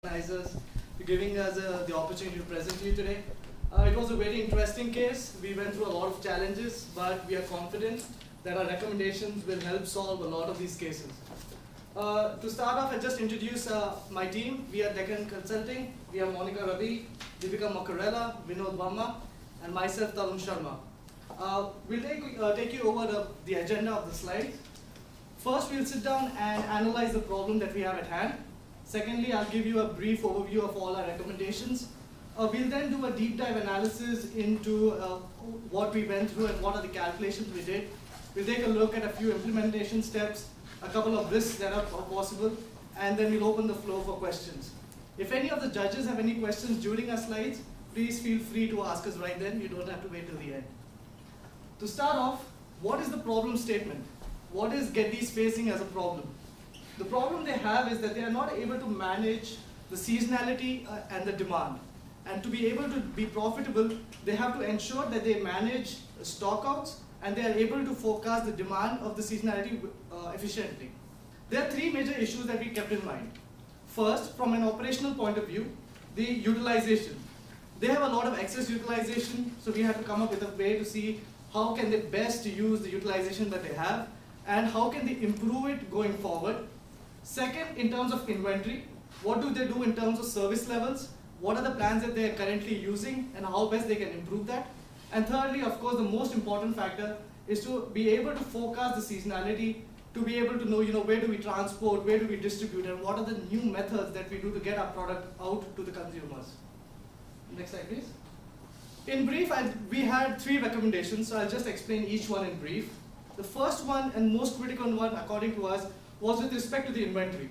organizers for giving us the opportunity to present to you today. It was a very interesting case. We went through a lot of challenges, but we are confident that our recommendations will help solve a lot of these cases. To start off, I'll just introduce my team. We are Deccan Consulting. We have Monica Ravi, Deepika Makarela, Vinod Vamma, and myself, Tarun Sharma. We'll take you over the agenda of the slides. First, we'll sit down and analyze the problem that we have at hand. Secondly, I'll give you a brief overview of all our recommendations. We'll then do a deep dive analysis into what we went through and what are the calculations we did. We'll take a look at a few implementation steps, a couple of risks that are possible, and then we'll open the floor for questions. If any of the judges have any questions during our slides, please feel free to ask us right then. You don't have to wait till the end. To start off, what is the problem statement? What is Getty's facing as a problem? The problem they have is that they are not able to manage the seasonality and the demand. And to be able to be profitable, they have to ensure that they manage stockouts and they are able to forecast the demand of the seasonality efficiently. There are three major issues that we kept in mind. First, from an operational point of view, the utilization. They have a lot of excess utilization, so we have to come up with a way to see how can they best use the utilization that they have and how can they improve it going forward. Second, in terms of inventory, what do they do in terms of service levels? What are the plans that they are currently using and how best they can improve that? And thirdly, of course, the most important factor is to be able to forecast the seasonality, to be able to know, where do we transport, where do we distribute, and what are the new methods that we do to get our product out to the consumers. Next slide, please. In brief, we had three recommendations, so I'll just explain each one in brief. The first one and most critical one, according to us, was with respect to the inventory.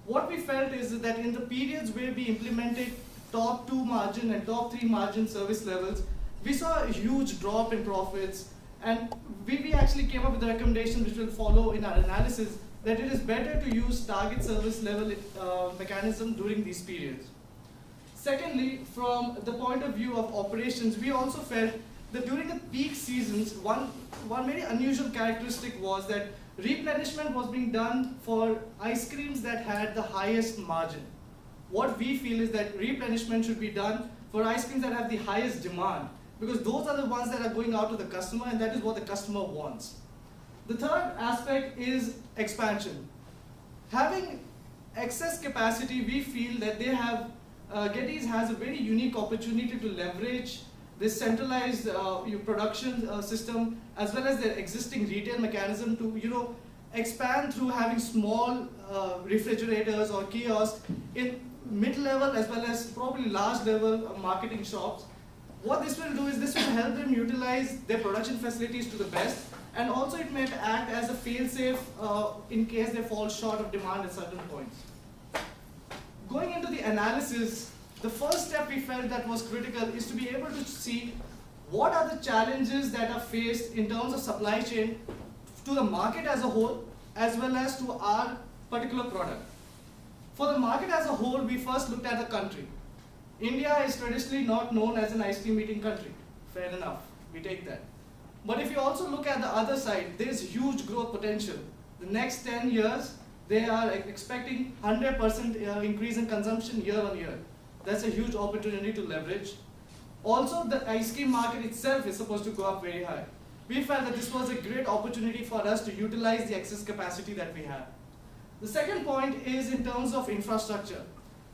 What we felt is that in the periods where we implemented top 2 margin and top 3 margin service levels, we saw a huge drop in profits, and we actually came up with a recommendation which will follow in our analysis that it is better to use target service level mechanism during these periods. Secondly, from the point of view of operations, we also felt that during the peak seasons, one very unusual characteristic was that replenishment was being done for ice creams that had the highest margin. What we feel is that replenishment should be done for ice creams that have the highest demand, because those are the ones that are going out to the customer, and that is what the customer wants. The third aspect is expansion. Having excess capacity, we feel that they have Getty's has a very unique opportunity to leverage this centralized production system as well as their existing retail mechanism to expand through having small refrigerators or kiosks in mid-level as well as probably large-level marketing shops. What this will do is this will help them utilize their production facilities to the best, and also it may act as a fail-safe in case they fall short of demand at certain points. Going into the analysis, the first step we felt that was critical is to be able to see what are the challenges that are faced in terms of supply chain to the market as a whole as well as to our particular product. For the market as a whole, we first looked at the country. India is traditionally not known as an ice cream eating country. Fair enough, we take that. But if you also look at the other side, there is huge growth potential. The next 10 years, they are expecting 100% increase in consumption year on year. That's a huge opportunity to leverage. Also, the ice cream market itself is supposed to go up very high. We felt that this was a great opportunity for us to utilize the excess capacity that we have. The second point is in terms of infrastructure.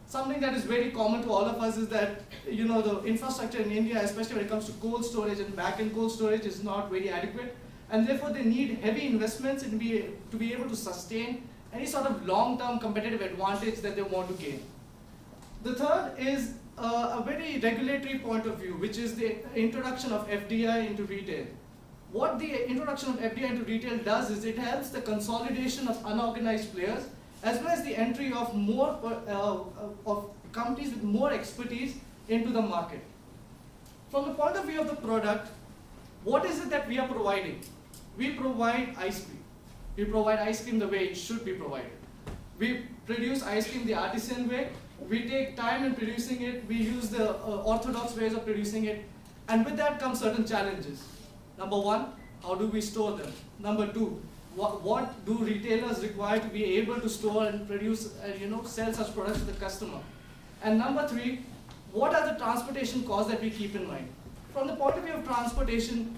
Something that is very common to all of us is that the infrastructure in India, especially when it comes to cold storage and back-end cold storage, is not very adequate, and therefore they need heavy investments to be able to sustain any sort of long-term competitive advantage that they want to gain. The third is a very regulatory point of view, which is the introduction of FDI into retail. What the introduction of FDI into retail does is it helps the consolidation of unorganized players as well as the entry of more of companies with more expertise into the market. From the point of view of the product, what is it that we are providing? We provide ice cream. We provide ice cream the way it should be provided. We produce ice cream the artisan way. We take time in producing it. We use the orthodox ways of producing it. And with that comes certain challenges. Number one, how do we store them? Number two, what do retailers require to be able to store and produce, sell such products to the customer? And number 3, what are the transportation costs that we keep in mind? From the point of view of transportation,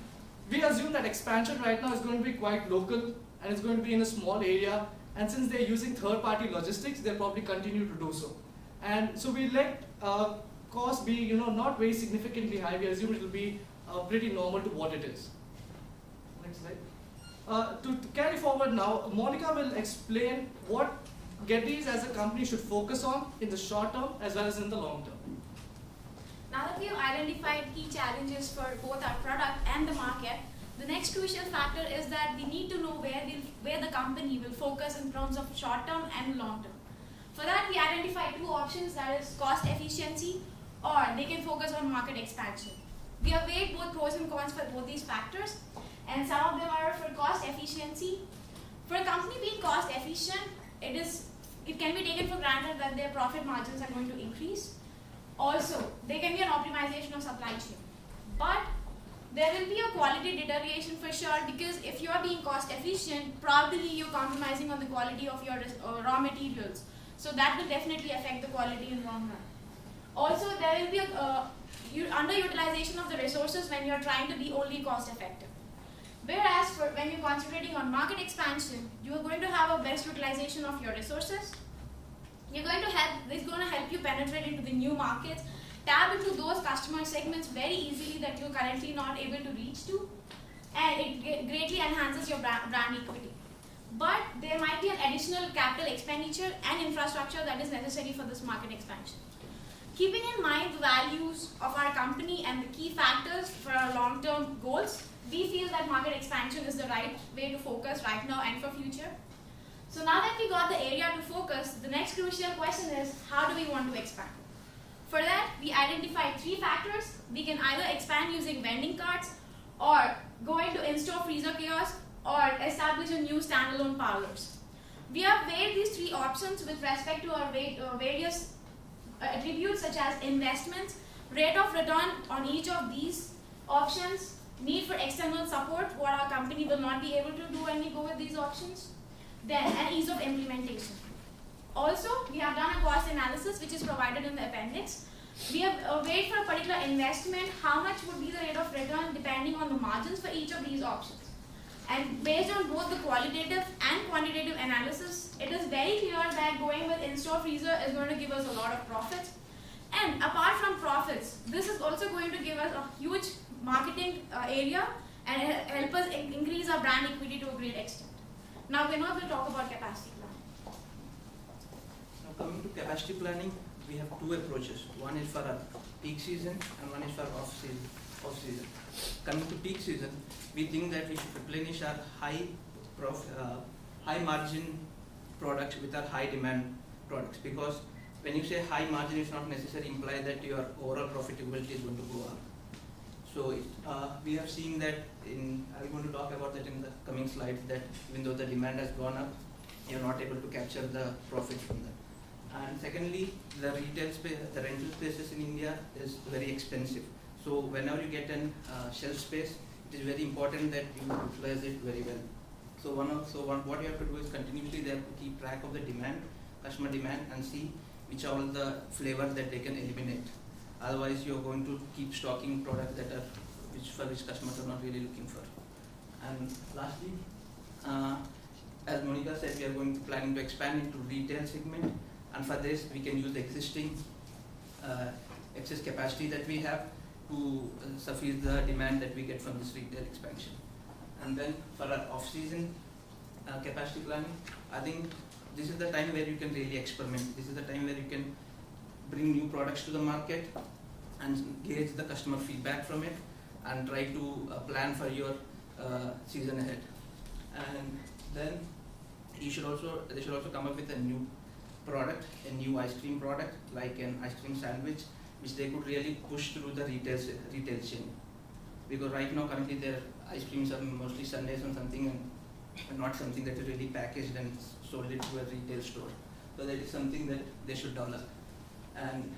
we assume that expansion right now is going to be quite local and it's going to be in a small area, and since they're using third-party logistics, they'll probably continue to do so. And so we let costs be not very significantly high. We assume it will be pretty normal to what it is. Next slide. To carry forward now, Monica will explain what Getty's as a company should focus on in the short term as well as in the long term. Now that we have identified key challenges for both our product and the market, the next crucial factor is that we need to know where the company will focus in terms of short term and long term. For that, we identify 2 options, that is cost efficiency, or they can focus on market expansion. We have weighed both pros and cons for both these factors, and some of them are for cost efficiency. For a company being cost efficient, it can be taken for granted that their profit margins are going to increase. Also, there can be an optimization of supply chain. But there will be a quality deterioration for sure, because if you are being cost efficient, probably you're compromising on the quality of your raw materials. So that will definitely affect the quality in the long run. Also, there will be a underutilization of the resources when you're trying to be only cost effective. Whereas when you're concentrating on market expansion, you are going to have a best utilization of your resources. This is going to help you penetrate into the new markets, tap into those customer segments very easily that you're currently not able to reach to, and it greatly enhances your brand equity. But there might be an additional capital expenditure and infrastructure that is necessary for this market expansion. Keeping in mind the values of our company and the key factors for our long-term goals, we feel that market expansion is the right way to focus right now and for future. So now that we got the area to focus, the next crucial question is, how do we want to expand? For that, we identified 3 factors. We can either expand using vending carts, or go into in-store freezer kiosk, or establish a new standalone parlors. We have weighed these 3 options with respect to our various attributes such as investments, rate of return on each of these options, need for external support, what our company will not be able to do when we go with these options, then an ease of implementation. Also, we have done a cost analysis which is provided in the appendix. We have weighed for a particular investment how much would be the rate of return depending on the margins for each of these options. And based on both the qualitative and quantitative analysis, it is very clear that going with in-store freezer is going to give us a lot of profits. And apart from profits, this is also going to give us a huge marketing area and help us increase our brand equity to a great extent. Now Vinod will talk about capacity planning. Now coming to capacity planning, we have 2 approaches. One is for our peak season and one is for off-season. Coming to peak season, we think that we should replenish our high margin products with our high demand products, because when you say high margin, it's not necessarily imply that your overall profitability is going to go up. So we have seen that I'm going to talk about that in the coming slides, that even though the demand has gone up, you're not able to capture the profit from that. And secondly, the retail space, the rental spaces in India is very expensive. So whenever you get a shelf space, it is very important that you utilize it very well. So what you have to do is continuously they have to keep track of the demand, customer demand, and see which are all the flavors that they can eliminate. Otherwise, you're going to keep stocking products that are for which customers are not really looking for. And lastly, as Monica said, we are planning to expand into retail segment, and for this we can use the existing excess capacity that we have to suffice the demand that we get from this retail expansion. And then for our off-season capacity planning, I think this is the time where you can really experiment. This is the time where you can bring new products to the market and gauge the customer feedback from it and try to plan for your season ahead. And then they should also come up with a new product, a new ice cream product, like an ice cream sandwich, which they could really push through the retail chain. Because right now currently their ice creams are mostly sundaes and something, and not something that is really packaged and sold it to a retail store. So that is something that they should develop. And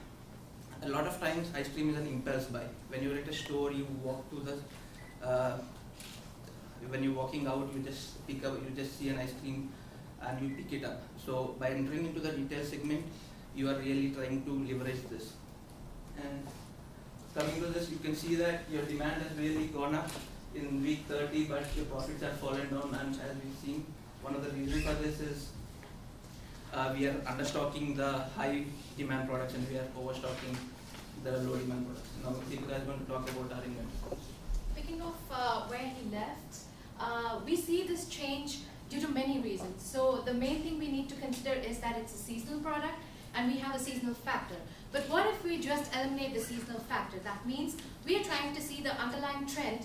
a lot of times ice cream is an impulse buy. When you're at a store, you walk to the when you're walking out, you just see an ice cream and you pick it up. So by entering into the retail segment, you are really trying to leverage this. And coming to this, you can see that your demand has really gone up in week 30, but your profits have fallen down. And as we've seen, one of the reasons for this is we are understocking the high demand products and we are overstocking the low demand products. Now, Deepika is going to talk about our inventory. Picking off where he left, we see this change due to many reasons. So the main thing we need to consider is that it's a seasonal product and we have a seasonal factor. But what if we just eliminate the seasonal factor? That means we are trying to see the underlying trend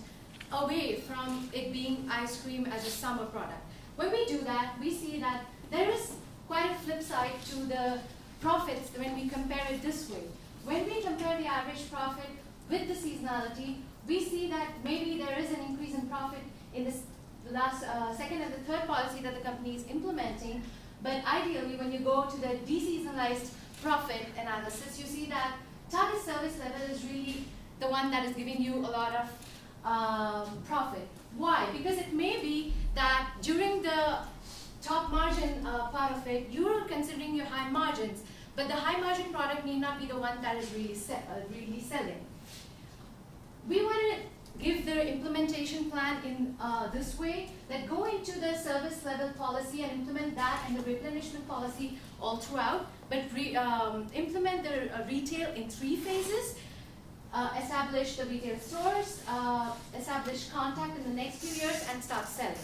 away from it being ice cream as a summer product. When we do that, we see that there is quite a flip side to the profits when we compare it this way. When we compare the average profit with the seasonality, we see that maybe there is an increase in profit in this last second and the third policy that the company is implementing. But ideally, when you go to the deseasonalized profit analysis, you see that target service level is really the one that is giving you a lot of profit. Why? Because it may be that during the top margin part of it, you're considering your high margins, but the high margin product need not be the one that is really selling. We want to give the implementation plan in this way, that go into the service level policy and implement that and the replenishment policy all throughout, but implement the retail in 3 phases. Establish the retail stores, establish contact in the next few years, and start selling.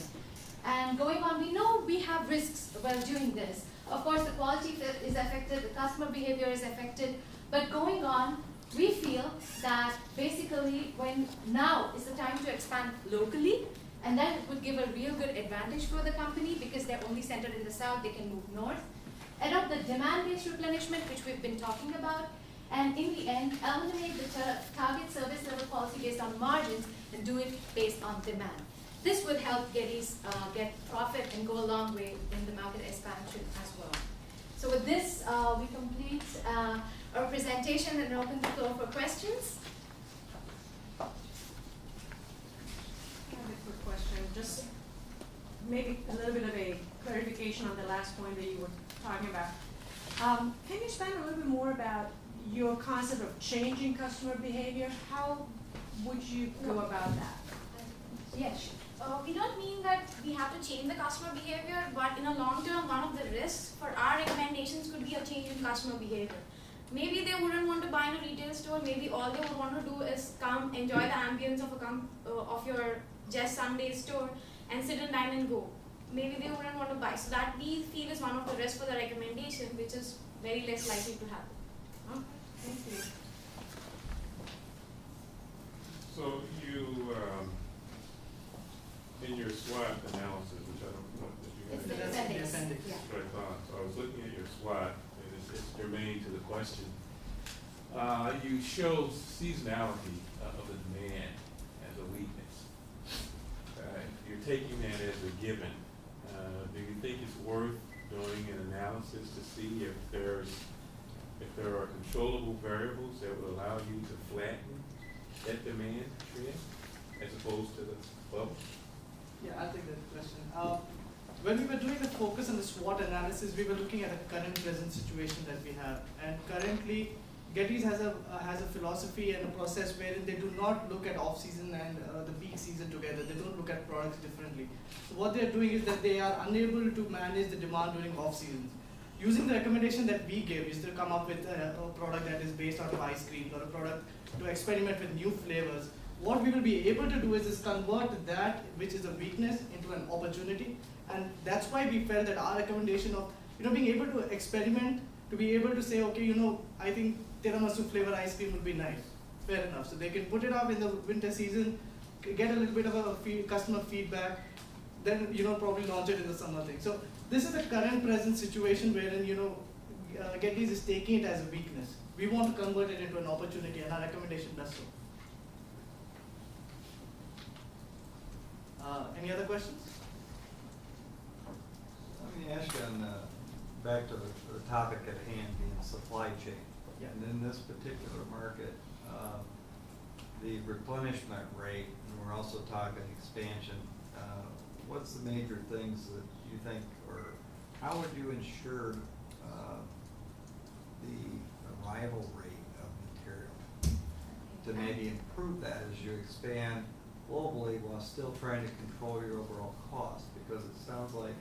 And going on, we know we have risks while doing this. Of course, the quality is affected, the customer behavior is affected, but going on, we feel that basically when now is the time to expand locally, and that would give a real good advantage for the company because they're only centered in the south, they can move north. Adopt the demand-based replenishment, which we've been talking about, and in the end, eliminate the target service level policy based on margins and do it based on demand. This would help Getty's get profit and go a long way in the market expansion as well. So with this, we complete our presentation and open the floor for questions. I have a quick question, just maybe a little bit of a clarification on the last point that you were talking about. Can you expand a little bit more about your concept of changing customer behavior? How would you go about that? Yes. We don't mean that we have to change the customer behavior, but in a long term, one of the risks for our recommendations could be a change in customer behavior. Maybe they wouldn't want to buy in a retail store. Maybe all they would want to do is come enjoy the ambience of your Just Sunday store and sit and dine and go. Maybe they wouldn't want to buy. So that we feel is one of the risks for the recommendation, which is very less likely to happen. Okay, thank you. So you, in your SWOT analysis, which I don't know that you It's had. the That's the appendix. appendix. Yeah. That's what I thought. So I was looking at your SWOT, and it's germane to the question. You show seasonality of the demand as a weakness. You're taking that as a given. Do you think it's worth doing an analysis to see if there are controllable variables that would allow you to flatten that demand trend as opposed to the bubble? Yeah, I'll take that question. When we were doing the focus on the SWOT analysis, we were looking at the current present situation that we have. And currently, Getty's has a philosophy and a process wherein they do not look at off-season and the peak season together. They don't look at products differently. So what they're doing is that they are unable to manage the demand during off-seasons. Using the recommendation that we give is to come up with a product that is based out of ice cream or a product to experiment with new flavors. What we will be able to do is convert that, which is a weakness, into an opportunity. And that's why we felt that our recommendation of being able to experiment, to be able to say, okay, I think tiramisu flavor ice cream would be nice. Fair enough. So they can put it up in the winter season, get a little bit of a customer feedback, then probably launch it in the summer thing. So this is the current present situation wherein Getty's is taking it as a weakness. We want to convert it into an opportunity, and our recommendation does so. Any other questions? Let me ask you back to the topic at hand, being supply chain. Yeah. And in this particular market, the replenishment rate, and we're also talking expansion, what's the major things that you think, or how would you ensure the arrival rate of material to maybe improve that as you expand globally while still trying to control your overall cost? Because it sounds like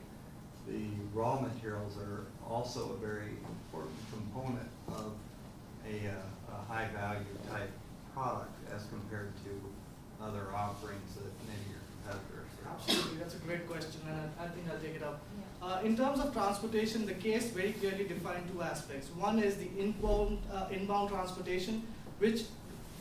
the raw materials are also a very important component of a high value type product as compared to other offerings that maybe your competitors are. Absolutely, that's a great question, and I think I'll take it up. Yeah. In terms of transportation, the case very clearly defined two aspects. One is the inbound transportation, which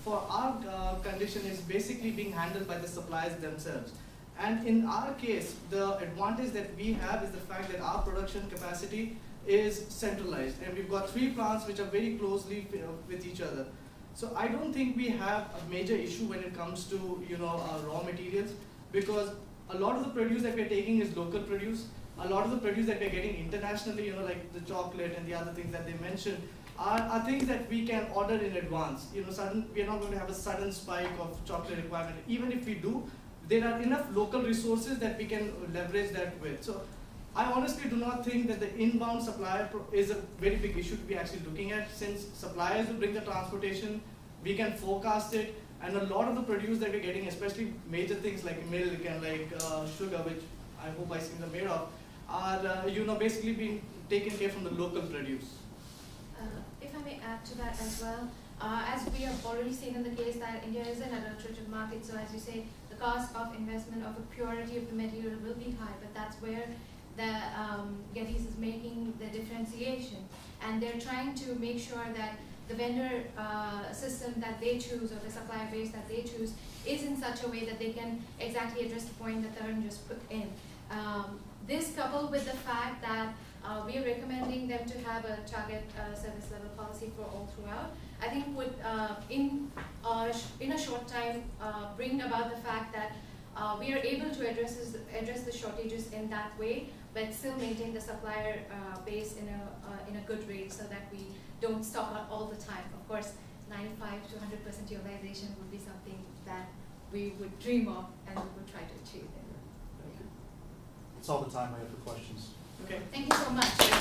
for our condition is basically being handled by the suppliers themselves. And in our case, the advantage that we have is the fact that our production capacity is centralized, and we've got 3 plants which are very closely with each other. So I don't think we have a major issue when it comes to raw materials, because a lot of the produce that we're taking is local produce. A lot of the produce that we're getting internationally, like the chocolate and the other things that they mentioned, are things that we can order in advance. We're not going to have a sudden spike of chocolate requirement. Even if we do, there are enough local resources that we can leverage that with. So I honestly do not think that the inbound supplier is a very big issue to be actually looking at, since suppliers will bring the transportation, we can forecast it, and a lot of the produce that we're getting, especially major things like milk and like sugar, which I hope I see the made of, are basically being taken care from the local produce. If I may add to that as well, as we have already seen in the case that India is an adulterated market, so as you say, the cost of investment of the purity of the material will be high, but that's where the Gettys is making the differentiation, and they're trying to make sure that the vendor system that they choose or the supplier base that they choose is in such a way that they can exactly address the point that Tarun just put in. This coupled with the fact that we are recommending them to have a target service level policy for all throughout, I think would in a short time bring about the fact that we are able to address the shortages in that way, but still maintain the supplier base in a good rate so that we don't stock out all the time. Of course, 95 to 100% utilization would be something that we would dream of and we would try to achieve. Thank you. That's all the time I have for questions. Okay. Thank you so much.